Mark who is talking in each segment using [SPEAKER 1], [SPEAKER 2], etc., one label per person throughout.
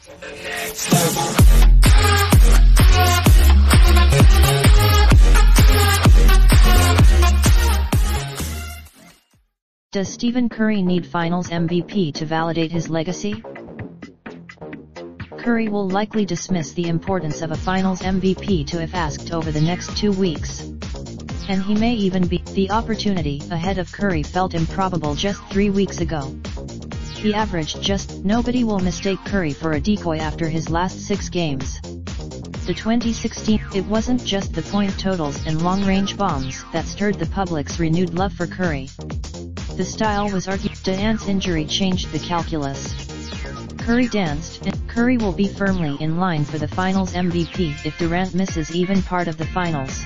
[SPEAKER 1] Does Stephen Curry need Finals MVP to validate his legacy? Curry will likely dismiss the importance of a Finals MVP to if asked over the next 2 weeks. And he may even be. The opportunity ahead of Curry felt improbable just 3 weeks ago. He averaged just. Nobody will mistake Curry for a decoy after his last 6 games. The 2016, it wasn't just the point totals and long-range bombs that stirred the public's renewed love for Curry. The style was argued. Durant's injury changed the calculus. Curry danced, and Curry will be firmly in line for the Finals MVP if Durant misses even part of the Finals.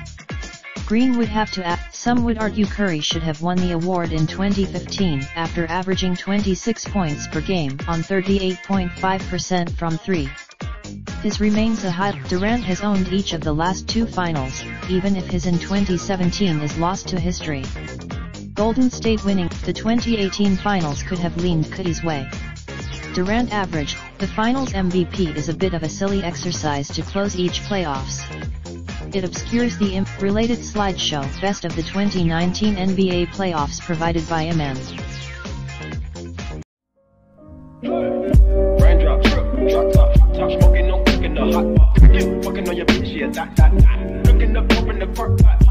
[SPEAKER 1] Green would have to add. Some would argue Curry should have won the award in 2015 after averaging 26 points per game on 38.5% from 3. His remains a high. Durant has owned each of the last 2 Finals, even if his in 2017 is lost to history. Golden State winning the 2018 Finals could have leaned Curry's way. Durant averaged. The Finals MVP is a bit of a silly exercise to close each playoffs. It obscures the related slideshow best of the 2019 NBA playoffs provided by Iman.
[SPEAKER 2] Raindrop, drop top, smoking, no cooking the hot pot. Fucking on your bitch, yeah, that. Looking up, open the park pot.